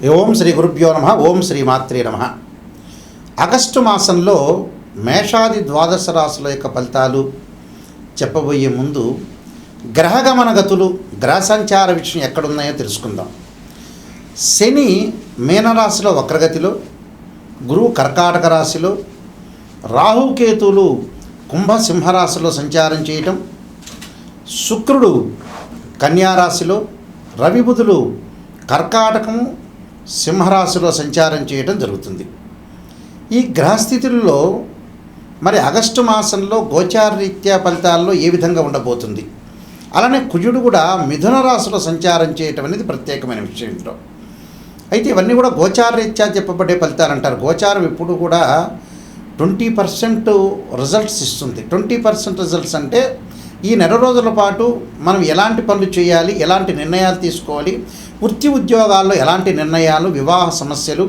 ఓం శ్రీ గురుభ్యో నమ. ఓం శ్రీ మాత్రే నమ. ఆగస్టు మాసంలో మేషాది ద్వాదశ రాశుల యొక్క ఫలితాలు చెప్పబోయే ముందు గ్రహగమన గతులు, గ్రహ సంచార విషయం ఎక్కడున్నాయో తెలుసుకుందాం. శని మీనరాశిలో వక్రగతిలో, గురువు కర్కాటక రాశిలో, రాహుకేతువులు కుంభసింహరాశిలో సంచారం చేయటం, శుక్రుడు కన్యారాశిలో, రవి బుధులు కర్కాటకము సింహరాశిలో సంచారం చేయడం జరుగుతుంది. ఈ గ్రహస్థితుల్లో మరి ఆగస్టు మాసంలో గోచార రీత్యా ఫలితాల్లో ఏ విధంగా ఉండబోతుంది, అలానే కుజుడు కూడా మిథున రాశిలో సంచారం చేయటం అనేది ప్రత్యేకమైన విషయం. ఇంట్లో అయితే ఇవన్నీ కూడా గోచార రీత్యా చెప్పబడే ఫలితాలు అంటారు. గోచారం ఎప్పుడు కూడా 20% రిజల్ట్స్ ఇస్తుంది. 20% రిజల్ట్స్ అంటే ఈ నెల రోజుల పాటు మనం ఎలాంటి పనులు చేయాలి, ఎలాంటి నిర్ణయాలు తీసుకోవాలి, వృత్తి ఉద్యోగాల్లో ఎలాంటి నిర్ణయాలు, వివాహ సమస్యలు,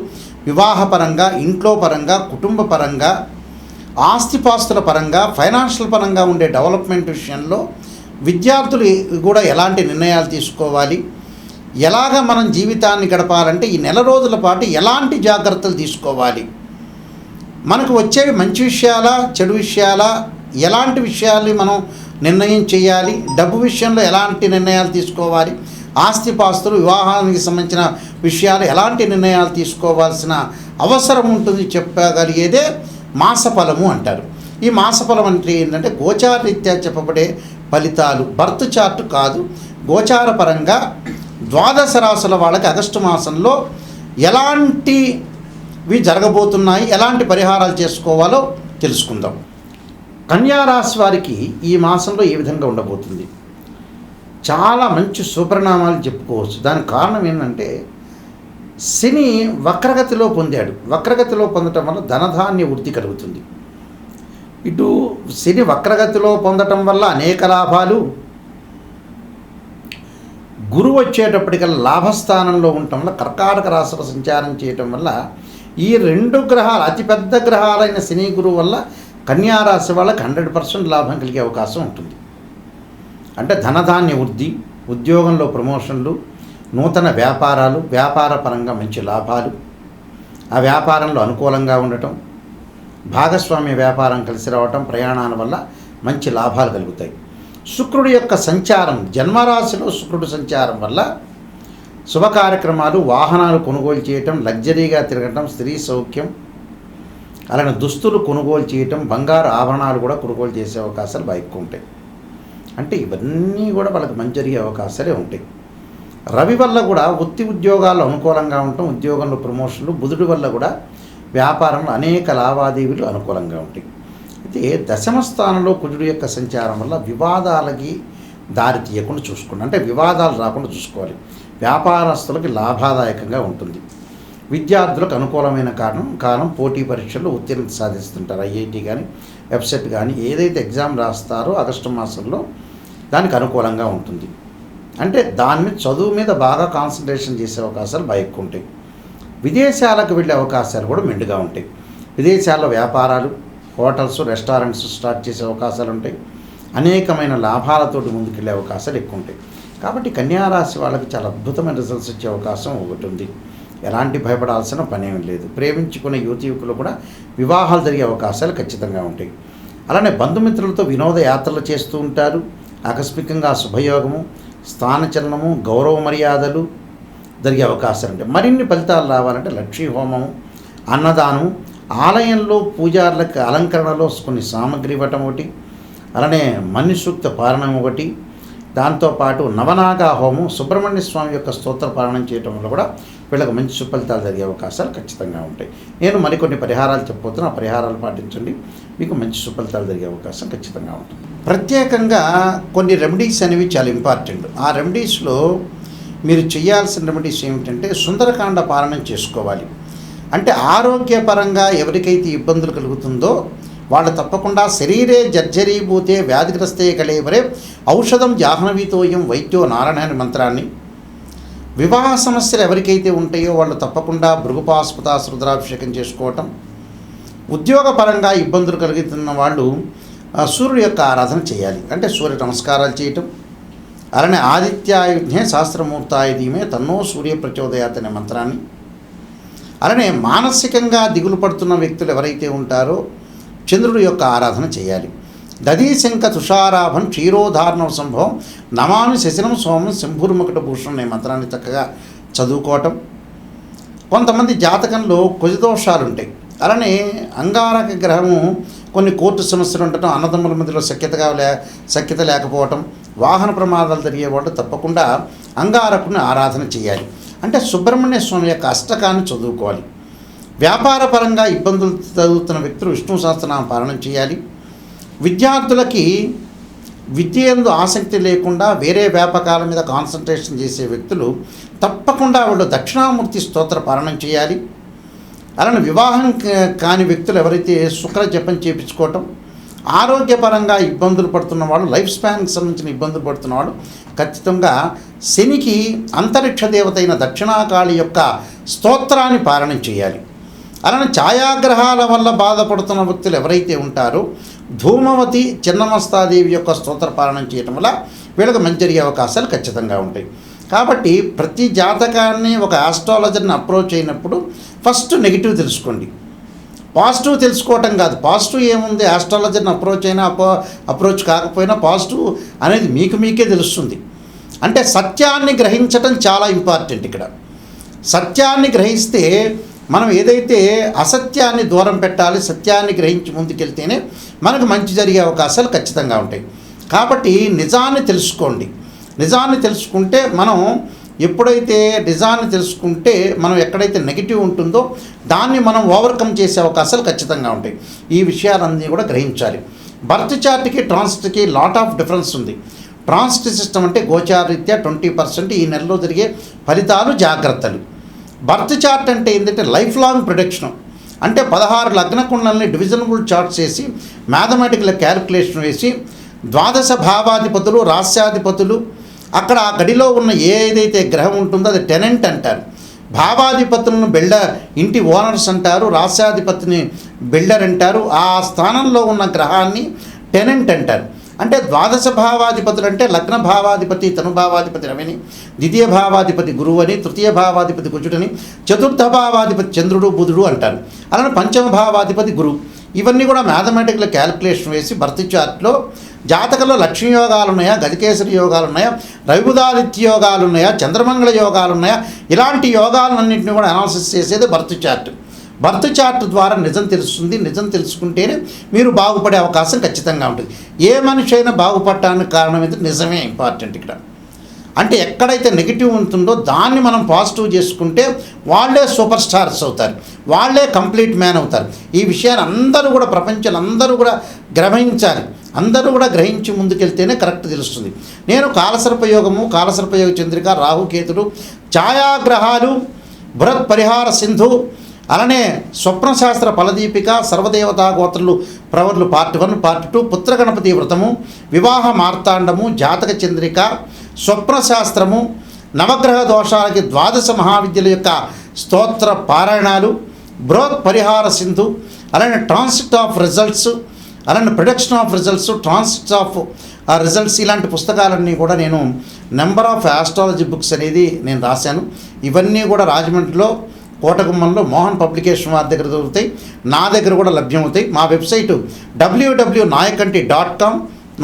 వివాహపరంగా, ఇంట్లో పరంగా, కుటుంబ పరంగా, ఆస్తిపాస్తుల పరంగా, ఫైనాన్షియల్ పరంగా ఉండే డెవలప్మెంట్ విషయంలో విద్యార్థులు కూడా ఎలాంటి నిర్ణయాలు తీసుకోవాలి, ఎలాగ మనం జీవితాన్ని గడపాలంటే ఈ నెల రోజుల పాటు ఎలాంటి జాగ్రత్తలు తీసుకోవాలి, మనకు వచ్చేవి మంచి విషయాలా చెడు విషయాలా, ఎలాంటి విషయాల్ని మనం నిర్ణయం చేయాలి, డబ్బు విషయంలో ఎలాంటి నిర్ణయాలు తీసుకోవాలి, ఆస్తిపాస్తులు, వివాహానికి సంబంధించిన విషయాలు ఎలాంటి నిర్ణయాలు తీసుకోవాల్సిన అవసరం ఉంటుంది చెప్పగలిగేదే మాసఫలము అంటారు. ఈ మాసఫలం అంటే ఏంటంటే గోచార రీత్యా చెప్పబడే ఫలితాలు, బర్త్ చార్ట్ కాదు, గోచార పరంగా ద్వాదశ రాశుల వాళ్ళకి ఆగస్టు మాసంలో ఎలాంటివి జరగబోతున్నాయి, ఎలాంటి పరిహారాలు చేసుకోవాలో తెలుసుకుందాం. కన్యారాశి వారికి ఈ మాసంలో ఏ విధంగా ఉండబోతుంది, చాలా మంచి సుపరిణామాలు చెప్పుకోవచ్చు. దానికి కారణం ఏంటంటే శని వక్రగతిలో పొందాడు. వక్రగతిలో పొందటం వల్ల ధనధాన్య వృద్ధి కలుగుతుంది. ఇటు శని వక్రగతిలో పొందటం వల్ల అనేక లాభాలు, గురువు వచ్చేటప్పటికల్లా లాభస్థానంలో ఉండటం వల్ల, కర్కాటక రాశిలో సంచారం చేయటం వల్ల ఈ రెండు గ్రహాలు, అతిపెద్ద గ్రహాలైన శని గురువు వల్ల కన్యారాశి వాళ్ళకి 100% లాభం కలిగే అవకాశం ఉంటుంది. అంటే ధనధాన్య వృద్ధి, ఉద్యోగంలో ప్రమోషన్లు, నూతన వ్యాపారాలు, వ్యాపార పరంగా మంచి లాభాలు, ఆ వ్యాపారంలో అనుకూలంగా ఉండటం, భాగస్వామ్య వ్యాపారం కలిసి రావటం, ప్రయాణాల వల్ల మంచి లాభాలు కలుగుతాయి. శుక్రుడి యొక్క సంచారం, జన్మరాశిలో శుక్రుడు సంచారం వల్ల శుభ కార్యక్రమాలు, వాహనాలు కొనుగోలు చేయటం, లగ్జరీగా తిరగటం, స్త్రీ సౌఖ్యం, అలానే దుస్తులు కొనుగోలు చేయటం, బంగారు ఆభరణాలు కూడా కొనుగోలు చేసే అవకాశాలు బాగా ఎక్కువ ఉంటాయి. అంటే ఇవన్నీ కూడా వాళ్ళకి మంచి జరిగే అవకాశాలే ఉంటాయి. రవి వల్ల కూడా వృత్తి ఉద్యోగాల్లో అనుకూలంగా ఉండటం, ఉద్యోగంలో ప్రమోషన్లు, బుధుడి వల్ల కూడా వ్యాపారంలో అనేక లావాదేవీలు అనుకూలంగా ఉంటాయి. అయితే దశమ స్థానంలో కుజుడు యొక్క సంచారం వల్ల వివాదాలకి దారి తీయకుండా చూసుకోండి. అంటే వివాదాలు రాకుండా చూసుకోవాలి. వ్యాపారస్తులకి లాభదాయకంగా ఉంటుంది. విద్యార్థులకు అనుకూలమైన కాలం పోటీ పరీక్షల్లో ఉత్తీర్ణత సాధిస్తుంటారు. ఐఐటి కానీ, వెబ్సెట్ కానీ ఏదైతే ఎగ్జామ్ రాస్తారో ఆగస్టు మాసంలో దానికి అనుకూలంగా ఉంటుంది. అంటే దాని మీద, చదువు మీద బాగా కాన్సన్ట్రేషన్ చేసే అవకాశాలు బాగా ఎక్కువ ఉంటాయి. విదేశాలకు వెళ్ళే అవకాశాలు కూడా మెండుగా ఉంటాయి. విదేశాల్లో వ్యాపారాలు, హోటల్స్, రెస్టారెంట్స్ స్టార్ట్ చేసే అవకాశాలు ఉంటాయి. అనేకమైన లాభాలతోటి ముందుకెళ్ళే అవకాశాలు ఎక్కువ ఉంటాయి. కాబట్టి కన్యారాశి వాళ్ళకి చాలా అద్భుతమైన రిజల్ట్స్ వచ్చే అవకాశం ఒకటి ఉంది. ఎలాంటి భయపడాల్సిన పనేమీ లేదు. ప్రేమించుకునే యువకులు కూడా వివాహాలు జరిగే అవకాశాలు ఖచ్చితంగా ఉంటాయి. అలానే బంధుమిత్రులతో వినోద యాత్రలు చేస్తూ ఉంటారు. ఆకస్మికంగా శుభయోగము, స్థానచలనము, గౌరవ మర్యాదలు జరిగే అవకాశాలు ఉంటాయి. మరిన్ని ఫలితాలు రావాలంటే లక్ష్మీ హోమము, అన్నదానం, ఆలయంలో పూజారులకు అలంకరణలో కొన్ని సామగ్రి ఇవ్వటం ఒకటి, అలానే మన్యుసూక్త పారణం ఒకటి, దాంతోపాటు నవనాగా హోమం, సుబ్రహ్మణ్య స్వామి యొక్క స్తోత్ర పారాయణం చేయటం వల్ల కూడా వీళ్ళకి మంచి సుఫలితాలు జరిగే అవకాశాలు ఖచ్చితంగా ఉంటాయి. నేను మరికొన్ని పరిహారాలు చెప్పబోతున్నా. ఆ పరిహారాలు పాటించండి, మీకు మంచి సుఫలితాలు జరిగే అవకాశం ఖచ్చితంగా ఉంటుంది. ప్రత్యేకంగా కొన్ని రెమెడీస్ అనేవి చాలా ఇంపార్టెంట్. ఆ రెమెడీస్లో మీరు చేయాల్సిన రెమెడీస్ ఏమిటంటే సుందరకాండ పారాయణం చేసుకోవాలి. అంటే ఆరోగ్యపరంగా ఎవరికైతే ఇబ్బందులు కలుగుతుందో వాళ్ళు తప్పకుండా శరీరే జర్జరీభూతే వ్యాధిగ్రస్తే కళేవరే ఔషధం జాహ్నవీతోయం వైద్యో నారాయణ మంత్రాన్ని, వివాహ సమస్యలు ఎవరికైతే ఉంటాయో వాళ్ళు తప్పకుండా భృగుపాస్పతాస్ రుద్రాభిషేకం చేసుకోవటం, ఉద్యోగపరంగా ఇబ్బందులు కలుగుతున్న వాళ్ళు సూర్యుడి యొక్క ఆరాధన చేయాలి. అంటే సూర్య నమస్కారాలు చేయటం, అలానే ఆదిత్యాయుధ్నే శాస్త్రమూర్తాయుధీమే తన్నో సూర్య ప్రచోదయాత్ అనే మంత్రాన్ని అలానే మానసికంగా దిగులు పడుతున్న వ్యక్తులు ఎవరైతే ఉంటారో చంద్రుడి యొక్క ఆరాధన చేయాలి. దధీశంక తుషారాభం క్షీరోధారణం సంభవం నమామి శశినం సోమం శంభుర్మకుట భూషణం అనే మంత్రాన్ని చక్కగా చదువుకోవటం. కొంతమంది జాతకంలో కుజదోషాలు ఉంటాయి. అలానే అంగారక గ్రహము కొన్ని కోర్టు సమస్యలు ఉండటం, అన్నదమ్ముల మధ్యలో సఖ్యత లేకపోవటం, వాహన ప్రమాదాలు జరిగే వాళ్ళు తప్పకుండా అంగారకుని ఆరాధన చేయాలి. అంటే సుబ్రహ్మణ్య స్వామి యొక్క అష్టకాన్ని చదువుకోవాలి. వ్యాపార పరంగా ఇబ్బందులు చదువుతున్న వ్యక్తులు విష్ణు సహస్రనామ పారాయణం చేయాలి. విద్యార్థులకి విద్య యందు ఆసక్తి లేకుండా వేరే వ్యాపకాల మీద కాన్సన్ట్రేషన్ చేసే వ్యక్తులు తప్పకుండా వాళ్ళు దక్షిణామూర్తి స్తోత్ర పారాయణం చేయాలి. అలానే వివాహం కాని వ్యక్తులు ఎవరైతే శుక్ర జపం చేయించుకోవటం, ఆరోగ్యపరంగా ఇబ్బందులు పడుతున్న వాళ్ళు, లైఫ్ స్పాన్కి సంబంధించిన ఇబ్బందులు పడుతున్న వాళ్ళు ఖచ్చితంగా శనికి అంతరిక్ష దేవత అయిన దక్షిణాకాళి యొక్క స్తోత్రాన్ని పారాయణం చేయాలి. అలానే ఛాయాగ్రహాల వల్ల బాధపడుతున్న వ్యక్తులు ఎవరైతే ఉంటారో ధూమవతి చిన్నమస్తాదేవి యొక్క స్తోత్ర పారాయణం చేయటం వల్ల వీళ్ళకి మంచి జరిగే అవకాశాలు ఖచ్చితంగా ఉంటాయి. కాబట్టి ప్రతి జాతకాన్ని ఒక ఆస్ట్రాలజర్ని అప్రోచ్ అయినప్పుడు ఫస్ట్ నెగిటివ్ తెలుసుకోండి, పాజిటివ్ తెలుసుకోవటం కాదు. పాజిటివ్ ఏముంది, ఆస్ట్రాలజర్ని అప్రోచ్ అయినా అప్రోచ్ కాకపోయినా పాజిటివ్ అనేది మీకే తెలుస్తుంది. అంటే సత్యాన్ని గ్రహించటం చాలా ఇంపార్టెంట్. ఇక్కడ సత్యాన్ని గ్రహిస్తే మనం ఏదైతే అసత్యాన్ని దూరం పెట్టాలి, సత్యాన్ని గ్రహించి ముందుకెళ్తేనే మనకు మంచి జరిగే అవకాశాలు ఖచ్చితంగా ఉంటాయి. కాబట్టి నిజాన్ని తెలుసుకోండి. నిజాన్ని తెలుసుకుంటే మనం ఎప్పుడైతే నిజాన్ని తెలుసుకుంటే మనం ఎక్కడైతే నెగిటివ్ ఉంటుందో దాన్ని మనం ఓవర్కమ్ చేసే అవకాశాలు ఖచ్చితంగా ఉంటాయి. ఈ విషయాలన్నీ కూడా గ్రహించాలి. బర్త్ చార్ట్కి ట్రాన్సిట్కి లాట్ ఆఫ్ డిఫరెన్స్ ఉంది. ట్రాన్సిట్ సిస్టమ్ అంటే గోచారరీత్యా 20% ఈ నెలలో జరిగే ఫలితాలు, జాగ్రత్తలు. బర్త్ చార్ట్ అంటే ఏంటంటే లైఫ్ లాంగ్ ప్రొడక్షన్. అంటే 16 లగ్న కుండల్ని డివిజనబుల్ చార్ట్స్ వేసి మ్యాథమెటికల్ క్యాలిక్యులేషన్ వేసి ద్వాదశ భావాధిపతులు, రాస్యాధిపతులు, అక్కడ ఆ గడిలో ఉన్న ఏదైతే గ్రహం ఉంటుందో అది టెనెంట్ అంటారు. భావాధిపతులను ఇంటి ఓనర్స్ అంటారు, రాస్యాధిపతిని బిల్డర్ అంటారు. ఆ స్థానంలో ఉన్న గ్రహాన్ని టెనెంట్ అంటారు. అంటే ద్వాదశ భావాధిపతులు అంటే లగ్న భావాధిపతి తనుభావాధిపతి రవిని, ద్వితీయ భావాధిపతి గురువు అని, తృతీయ భావాధిపతి కుజుడని, చతుర్థ భావాధిపతి చంద్రుడు బుధుడు అంటారు. అలానే పంచమ భావాధిపతి గురువు. ఇవన్నీ కూడా మ్యాథమెటికల్ క్యాలిక్యులేషన్ వేసి బర్త్ చార్ట్లో జాతకంలో లక్ష్మీ యోగాలు ఉన్నాయా, గజకేసరి యోగాలు ఉన్నాయా, రవిబుధాదిత్య యోగాలు ఉన్నాయా, చంద్రమంగళ యోగాలు ఉన్నాయా, ఇలాంటి యోగాలన్నింటినీ కూడా అనాలిసిస్ చేసేది బర్త్ చార్ట్. బర్త్ చార్ట్ ద్వారా నిజం తెలుస్తుంది. నిజం తెలుసుకుంటేనే మీరు బాగుపడే అవకాశం ఖచ్చితంగా ఉంటుంది. ఏ మనిషి అయినా బాగుపడటానికి కారణం ఏంటంటే నిజమే ఇంపార్టెంట్ ఇక్కడ. అంటే ఎక్కడైతే నెగిటివ్ ఉంటుందో దాన్ని మనం పాజిటివ్ చేసుకుంటే వాళ్ళే సూపర్ స్టార్స్ అవుతారు, వాళ్ళే కంప్లీట్ మ్యాన్ అవుతారు. ఈ విషయాన్ని అందరూ కూడా ప్రపంచంలో అందరూ కూడా గ్రహించాలి. అందరూ కూడా గ్రహించి ముందుకెళ్తేనే కరెక్ట్ తెలుస్తుంది. నేను కాలసర్పయోగము, కాలసర్పయోగ చంద్రిక, రాహుకేతుడు, ఛాయాగ్రహాలు, బృహత్ పరిహార సింధు, అలానే స్వప్నశాస్త్ర ఫలదీపిక, సర్వదేవతా గోత్రులు ప్రవర్లు పార్ట్ 1, పార్ట్ 2, పుత్రగణపతి వ్రతము, వివాహ మార్తాండము, జాతక చంద్రిక, స్వప్నశాస్త్రము, నవగ్రహ దోషాలకి ద్వాదశ మహావిద్యల యొక్క స్తోత్ర పారాయణాలు, బృహత్ పరిహార సింధు, అలానే ట్రాన్సిట్ ఆఫ్ రిజల్ట్స్, అలానే production of results, transits of results, ఇలాంటి పుస్తకాలన్నీ కూడా నేను నెంబర్ ఆఫ్ ఆస్ట్రాలజీ బుక్స్ అనేది నేను రాశాను. ఇవన్నీ కూడా రాజమండ్రిలో కోటగుమ్మంలో మోహన్ పబ్లికేషన్ వారి దగ్గర దొరుకుతాయి, నా దగ్గర కూడా లభ్యమవుతాయి. మా వెబ్సైటు www.nayakanti.com,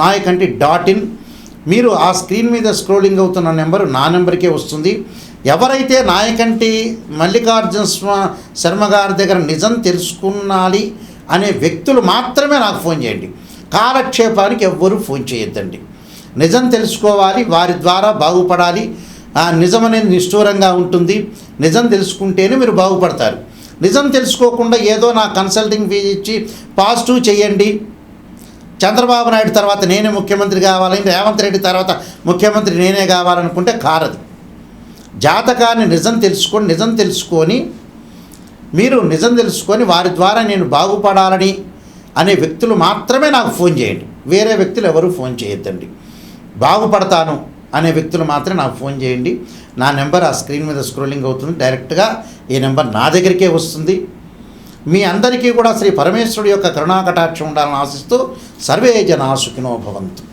nayakanti.in. మీరు ఆ స్క్రీన్ మీద స్క్రోలింగ్ అవుతున్న నెంబరు నా నెంబర్కే వస్తుంది. ఎవరైతే నాయకంటి మల్లికార్జున శర్మ గారి దగ్గర నిజం తెలుసుకున్నాలి అనే వ్యక్తులు మాత్రమే నాకు ఫోన్ చేయండి. కాలక్షేపానికి ఎవ్వరూ ఫోన్ చేయొద్దండి. నిజం తెలుసుకోవాలి, వారి ద్వారా బాగుపడాలి. ఆ నిజం అనేది నిష్ఠూరంగా ఉంటుంది. నిజం తెలుసుకుంటేనే మీరు బాగుపడతారు. నిజం తెలుసుకోకుండా ఏదో నా కన్సల్టింగ్ ఫీజు ఇచ్చి పాజిటివ్ చేయండి, చంద్రబాబు నాయుడు తర్వాత నేనే ముఖ్యమంత్రి కావాలని, రేవంత్ రెడ్డి తర్వాత ముఖ్యమంత్రి నేనే కావాలనుకుంటే కారది. జాతకాన్ని నిజం తెలుసుకొని మీరు నిజం తెలుసుకొని వారి ద్వారా నేను బాగుపడాలని అనే వ్యక్తులు మాత్రమే నాకు ఫోన్ చేయండి. వేరే వ్యక్తులు ఎవరు ఫోన్ చేయొద్దండి. బాగుపడతాను అనే వ్యక్తులు మాత్రమే నాకు ఫోన్ చేయండి. నా నెంబర్ ఆ స్క్రీన్ మీద స్క్రోలింగ్ అవుతుంది. డైరెక్ట్గా ఈ నెంబర్ నా దగ్గరికే వస్తుంది. మీ అందరికీ కూడా శ్రీ పరమేశ్వరుడు యొక్క కరుణాకటాక్షం ఉండాలని ఆశిస్తూ సర్వే జనా సుఖినో భవంతు.